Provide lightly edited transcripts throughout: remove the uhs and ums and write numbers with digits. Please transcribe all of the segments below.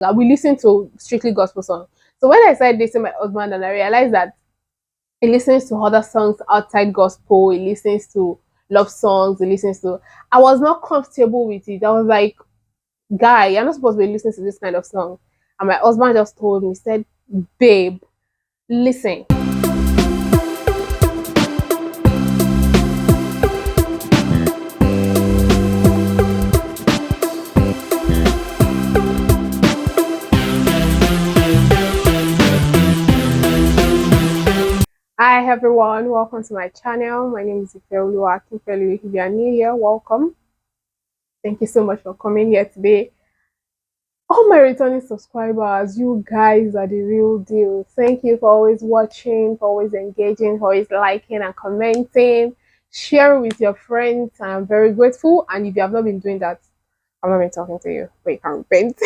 We listen to strictly gospel songs. So when I started dating my husband and I realized that he listens to other songs outside gospel, he listens to love songs, he listens to, I was not comfortable with it. I was like, guy, you're not supposed to be listening to this kind of song. And my husband just told me, he said, babe, listen. Hi everyone, welcome to my channel. My name is Ifeoluwa Akinfelu. If you are new here, welcome. Thank you so much for coming here today. All my returning subscribers, you guys are the real deal. Thank you for always watching, for always engaging, for always liking and commenting, sharing with your friends. I'm very grateful. And if you have not been doing that, I'm not been talking to you, but you can repent.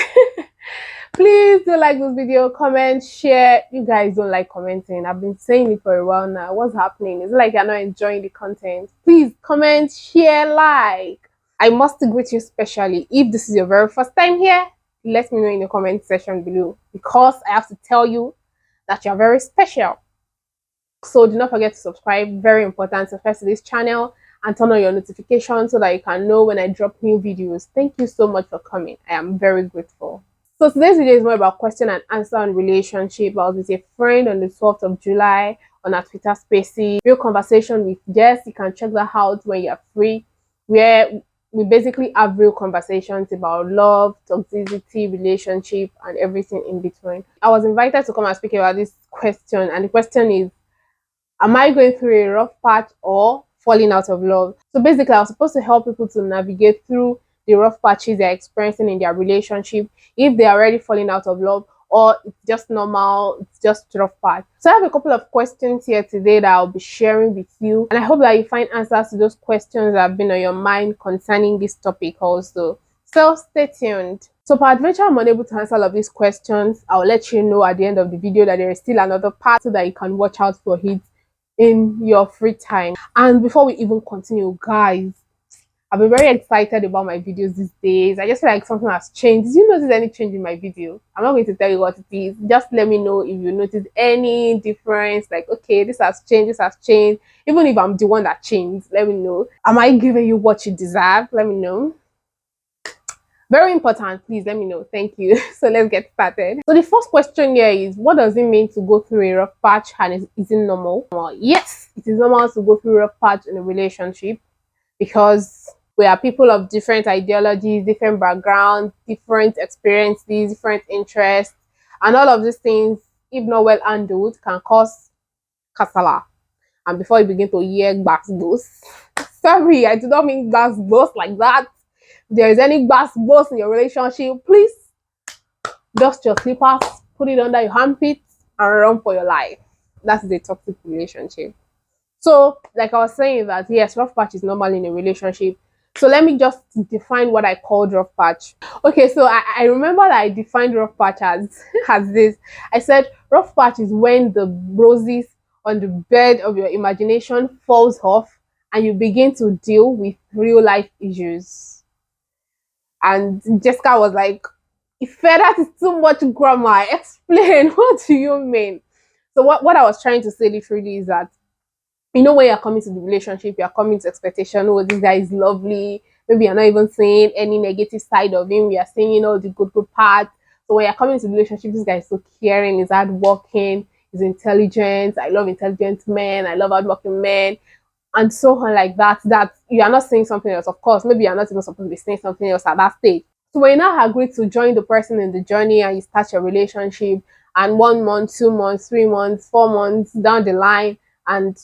Please do like this video, comment, share. You guys don't like commenting. I've been saying it for a while now. What's happening? Is it like you're not enjoying the content? Please comment, share, like. I must greet you specially. If this is your very first time here, let me know in the comment section below, because I have to tell you that you're very special. So do not forget to subscribe. Very important. Subscribe to this channel and turn on your notifications so that you can know when I drop new videos. Thank you so much for coming. I am very grateful. So today's video is more about question and answer on relationship. I was with a friend on the 12th of July on our Twitter Spaces. Real conversation with Jess. You can check that out when you're free, where we basically have real conversations about love, toxicity, relationship, and everything in between. I was invited to come and speak about this question, and the question is, am I going through a rough patch or falling out of love? So basically, I was supposed to help people to navigate through the rough patches they're experiencing in their relationship, if they're already falling out of love, or it's just normal, it's just rough patch. So I have a couple of questions here today that I'll be sharing with you, and I hope that you find answers to those questions that have been on your mind concerning this topic also. So stay tuned. So for adventure, I'm unable to answer all of these questions. I'll let you know at the end of the video that there is still another part so that you can watch out for it in your free time. And before we even continue, guys, I've been very excited about my videos these days. I just feel like something has changed. Did you notice any change in my video? I'm not going to tell you what it is. Just let me know if you notice any difference. Like, okay, this has changed, this has changed. Even if I'm the one that changed, let me know. Am I giving you what you deserve? Let me know. Very important, please let me know. Thank you. So let's get started. So the first question here is, what does it mean to go through a rough patch, and is it normal? Well, yes, it is normal to go through a rough patch in a relationship, because we are people of different ideologies, different backgrounds, different experiences, different interests, and all of these things, if not well handled, can cause kasala. And before you begin to hear gbas, sorry, I do not mean gbas like that. If there is any gbas in your relationship, please dust your slippers, put it under your armpits, and run for your life. That's the toxic relationship. So, like I was saying, that yes, rough patch is normal in a relationship. So let me just define what I called rough patch. Okay, so I remember that I defined rough patch as this. I said rough patch is when the roses on the bed of your imagination falls off and you begin to deal with real life issues. And Jessica was like, if that is too much grammar, explain. What do you mean? So what I was trying to say literally is that, you know, when you're coming to the relationship, you're coming to expectation, oh, this guy is lovely. Maybe you're not even saying any negative side of him. We are saying, you know, the good part. So when you're coming to the relationship, this guy is so caring, he's hardworking, he's intelligent. I love intelligent men. I love hardworking men. And so on like that, that you are not saying something else. Of course, maybe you're not even supposed to be saying something else at that stage. So when you now agree to join the person in the journey and you start your relationship, and 1 month, 2 months, 3 months, 4 months down the line, and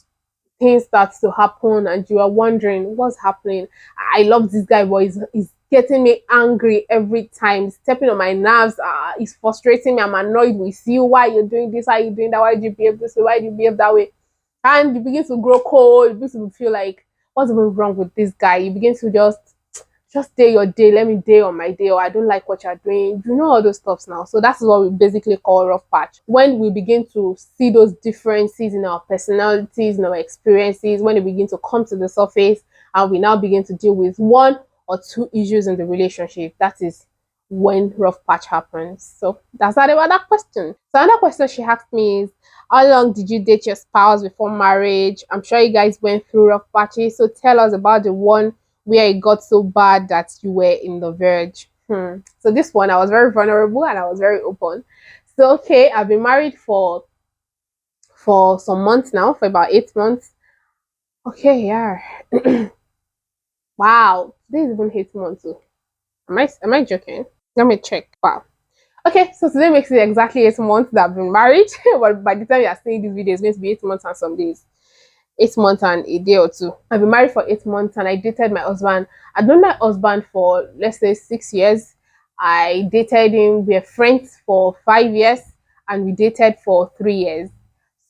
things start to happen and you are wondering what's happening. I love this guy, but he's getting me angry every time, stepping on my nerves. It's frustrating me. I'm annoyed with you. Why are you doing this? Why are you doing that? Why did you behave this way? Why did you behave that way? And you begin to grow cold. You begin to feel like, what's even wrong with this guy? You begin to just day your day, let me day on my day, or I don't like what you're doing. You know all those stuffs now. So that's what we basically call rough patch. When we begin to see those differences in our personalities, in our experiences, when they begin to come to the surface, and we now begin to deal with 1 or 2 issues in the relationship, that is when rough patch happens. So that's that about that question. So another question she asked me is, how long did you date your spouse before marriage? I'm sure you guys went through rough patches. So tell us about the one where it got so bad that you were in the verge. So this one, I was very vulnerable and I was very open. So okay, I've been married for some months now, for about 8 months. Okay, yeah. Wow, this is even 8 months. Too. Am I joking? Let me check. Wow. Okay, so today makes it exactly 8 months that I've been married. But by the time you are seeing this video, it's going to be 8 months and some days. 8 months and a day or two. I've been married for 8 months and I dated my husband. I've known my husband for, let's say, 6 years. I dated him. We were friends for 5 years and we dated for 3 years.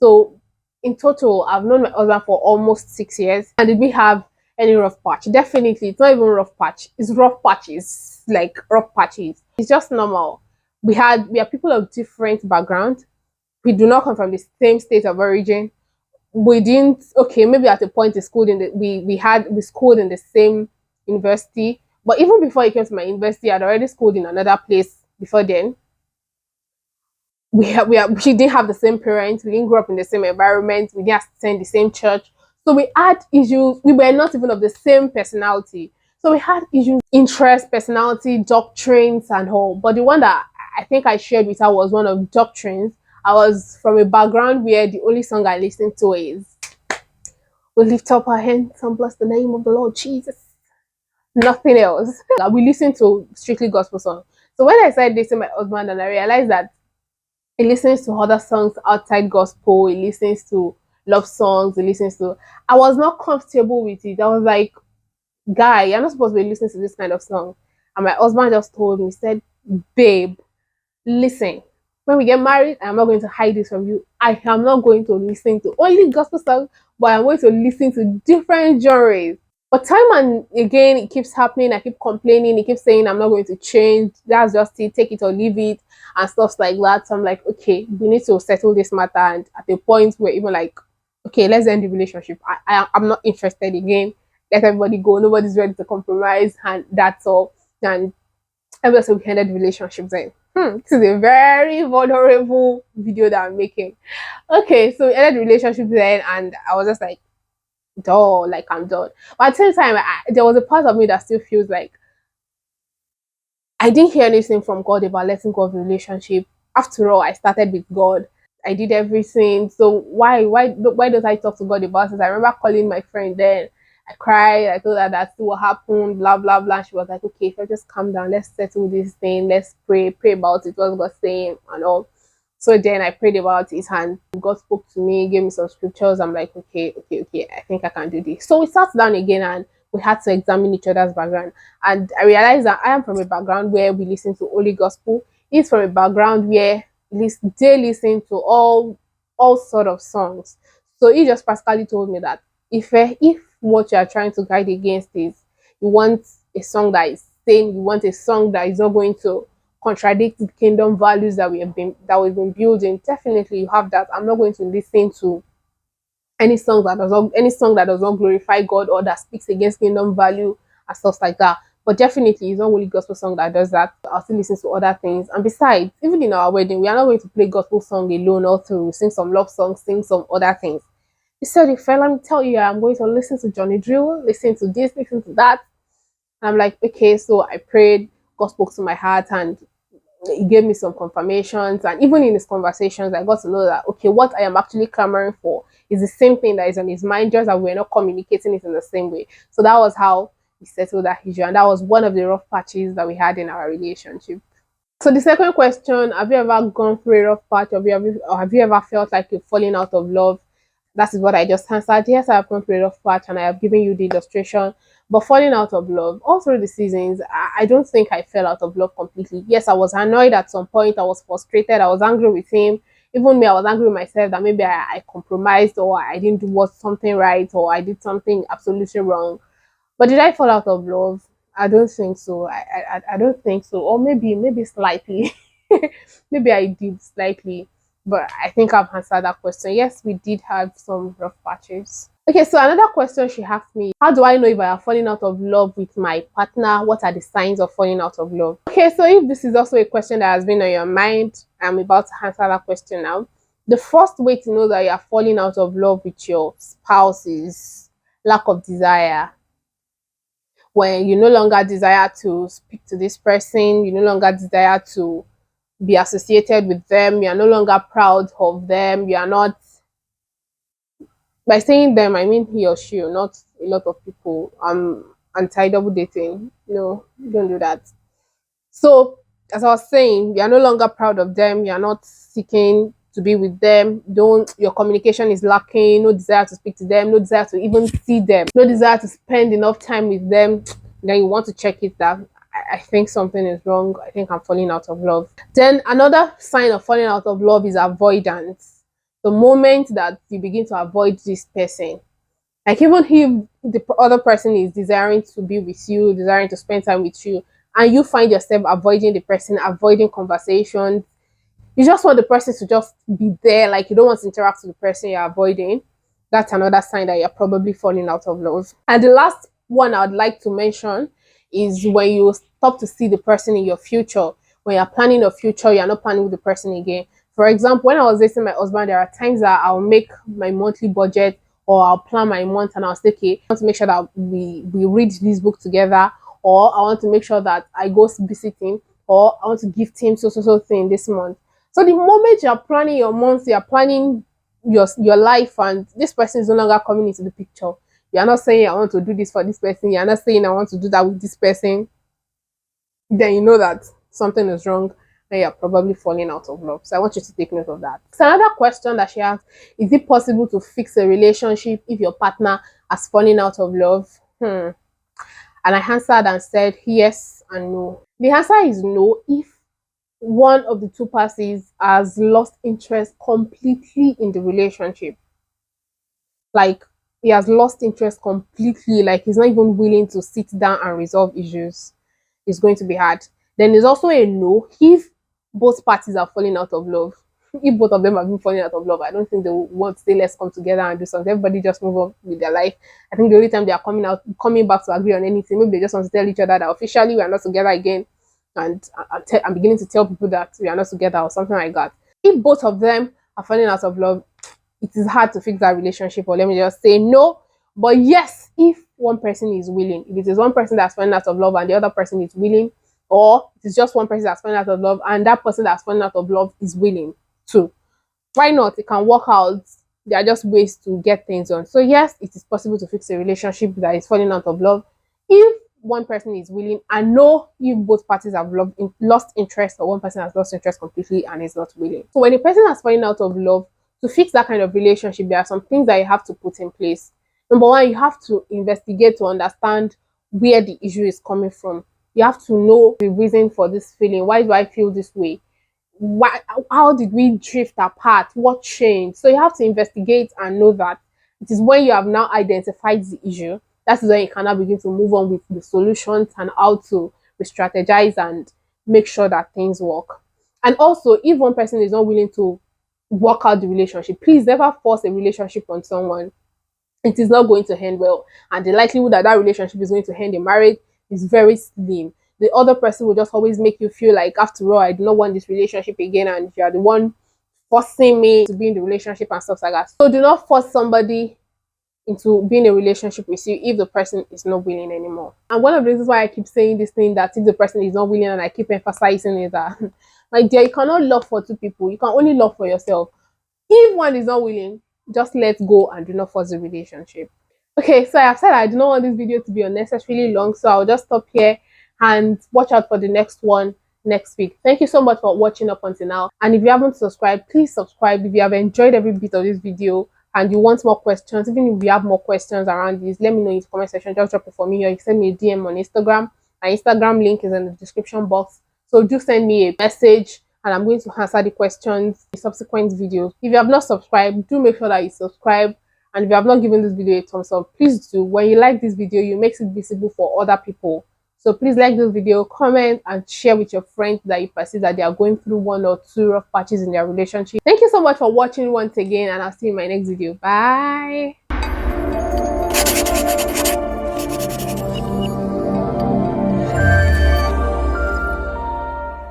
So in total, I've known my husband for almost 6 years. And did we have any rough patch? Definitely, it's not even rough patch. It's rough patches, like rough patches. It's just normal. We are people of different background. We do not come from the same state of origin. We didn't, okay, maybe at a point in school we schooled in the same university, but even before he came to my university, I'd already schooled in another place before then. We didn't have the same parents, we didn't grow up in the same environment, we didn't attend the same church, so we had issues. We were not even of the same personality, so we had issues, interest, personality, doctrines and all. But the one that I think I shared with her was one of doctrines. I was from a background where the only song I listened to is "We lift up our hands and bless the name of the Lord Jesus." Nothing else. Like, we listen to strictly gospel songs. So when I started dating my husband and I realized that he listens to other songs outside gospel, he listens to love songs, he listens to, I was not comfortable with it. I was like, guy, you're not supposed to be listening to this kind of song. And my husband just told me, he said, babe, listen, when we get married, I'm not going to hide this from you. I am not going to listen to only gospel songs, but I'm going to listen to different genres. But time and again, it keeps happening. I keep complaining. He keeps saying, I'm not going to change. That's just it. Take it or leave it, and stuff like that. So I'm like, okay, we need to settle this matter. And at the point where even like, okay, let's end the relationship. I'm not interested again. Let everybody go. Nobody's ready to compromise, and that's all. And ever so we ended the relationship then. This is a very vulnerable video that I'm making. Okay, so we ended the relationship then, and I was just like, dull, like I'm done. But at the same time, there was a part of me that still feels like I didn't hear anything from God about letting go of the relationship. After all, I started with God. I did everything. So why don't I talk to God about this? I remember calling my friend then. I cried. I told her that's what happened. Blah blah blah. She was like, "Okay, if I just calm down, let's settle this thing. Let's pray about it. What God's saying and all." So then I prayed about it and God spoke to me, gave me some scriptures. I'm like, okay, I think I can do this. So we sat down again and we had to examine each other's background. And I realized that I am from a background where we listen to only gospel. He's from a background where they listen to all sort of songs. So he just practically told me that if what you are trying to guide against is you want a song that is sane, you want a song that is not going to contradict the kingdom values we've been building, definitely you have that. I'm not going to listen to any song that does not glorify God or that speaks against kingdom value and stuff like that. But definitely, it's not only gospel song that does that. I'll still listen to other things. And besides, even in our wedding, we are not going to play gospel song alone all through. We sing some love songs, sing some other things. He said, if I let me tell you, I'm going to listen to Johnny Drill, listen to this, listen to that. And I'm like, okay, so I prayed, God spoke to my heart, and he gave me some confirmations. And even in his conversations, I got to know that, okay, what I am actually clamoring for is the same thing that is on his mind, just that we're not communicating it in the same way. So that was how we settled that issue. And that was one of the rough patches that we had in our relationship. So the second question, have you ever gone through a rough patch, or have you ever felt like you're falling out of love? That is what I just answered. Yes, I have gone through a rough patch and I have given you the illustration. But falling out of love, all through the seasons, I don't think I fell out of love completely. Yes, I was annoyed at some point. I was frustrated. I was angry with him. Even me, I was angry with myself that maybe I compromised or I didn't do something right or I did something absolutely wrong. But did I fall out of love? I don't think so. I don't think so. Or maybe slightly. Maybe I did slightly. But I think I've answered that question. Yes, we did have some rough patches. Okay, so another question she asked me, how do I know if I am falling out of love with my partner? What are the signs of falling out of love? Okay, so if this is also a question that has been on your mind, I'm about to answer that question now. The first way to know that you are falling out of love with your spouse is lack of desire. When you no longer desire to speak to this person, you no longer desire to be associated with them, you are no longer proud of them, you are not, by saying them I mean he or she, not a lot of people. Anti-double dating, no, don't do that. So as I was saying, you are no longer proud of them, you are not seeking to be with them, don't, your communication is lacking, no desire to speak to them, no desire to even see them, no desire to spend enough time with them, then you want to check it that I think something is wrong. I think I'm falling out of love. Then another sign of falling out of love is avoidance. The moment that you begin to avoid this person, like even if the other person is desiring to be with you, desiring to spend time with you, and you find yourself avoiding the person, avoiding conversations, you just want the person to just be there, like you don't want to interact with the person you're avoiding, that's another sign that you're probably falling out of love. And the last one I would like to mention is when you stop to see the person in your future. When you're planning a future, you're not planning with the person again. For example, when I was dating my husband, there are times that I'll make my monthly budget or I'll plan my month and I'll say, okay, I want to make sure that we read this book together, or I want to make sure that I go visit him, or I want to gift him so thing this month. So the moment you're planning your month, you're planning your life, and this person is no longer coming into the picture. You're not saying I want to do this for this person, you're not saying I want to do that with this person, then you know that something is wrong and you're probably falling out of love. So I want you to take note of that. So another question that she asked, is it possible to fix a relationship if your partner has fallen out of love? And I answered and said yes and no. The answer is no if one of the two parties has lost interest completely in the relationship. Like he has lost interest completely, like he's not even willing to sit down and resolve issues. It's going to be hard. Then there's also a no if both parties are falling out of love. If both of them have been falling out of love, I don't think they will want to say let's come together and do something. Everybody just move on with their life. I think the only time they are coming back to agree on anything, maybe they just want to tell each other that officially we are not together again, and I'm beginning to tell people that we are not together or something like that. If both of them are falling out of love, it is hard to fix that relationship, or let me just say no. But yes, if one person is willing, if it is one person that's falling out of love and the other person is willing, or it is just one person that's falling out of love and that person that's falling out of love is willing too, why not? It can work out. There are just ways to get things done. So yes, it is possible to fix a relationship that is falling out of love if one person is willing, and no if both parties have lost interest, or one person has lost interest completely and is not willing. So when a person has fallen out of love, to fix that kind of relationship, there are some things that you have to put in place. Number one, you have to investigate to understand where the issue is coming from. You have to know the reason for this feeling. Why do I feel this way? Why, how did we drift apart? What changed? So you have to investigate and know that. It is when you have now identified the issue, that is when you can now begin to move on with the solutions and how to re-strategize and make sure that things work. And also, if one person is not willing to work out the relationship, please never force a relationship on someone. It is not going to end well, and the likelihood that that relationship is going to end in marriage is very slim. The other person will just always make you feel like, after all, I do not want this relationship again, and you are the one forcing me to be in the relationship and stuff like that. So do not force somebody into being in a relationship with you if the person is not willing anymore. And one of the reasons why I keep saying this thing, that if the person is not willing, and I keep emphasizing is that my dear, you cannot love for two people, you can only love for yourself. If one is not willing, just let go and do not force the relationship. Okay, so I have said I do not want this video to be unnecessarily long, so I'll just stop here and watch out for the next one next week. Thank you so much for watching up until now, and if you haven't subscribed, please subscribe. If you have enjoyed every bit of this video and you want more questions, even if you have more questions around this, let me know in the comment section. Just drop it for me, or you can send me a DM on Instagram. My Instagram link is in the description box, so do send me a message and I'm going to answer the questions in subsequent videos. If you have not subscribed, do make sure that you subscribe. And if you have not given this video a thumbs up, please do. When you like this video, you make it visible for other people So please like this video, comment, and share with your friends that you perceive that they are going through one or two rough patches in their relationship. Thank you so much for watching once again, and I'll see you in my next video. Bye.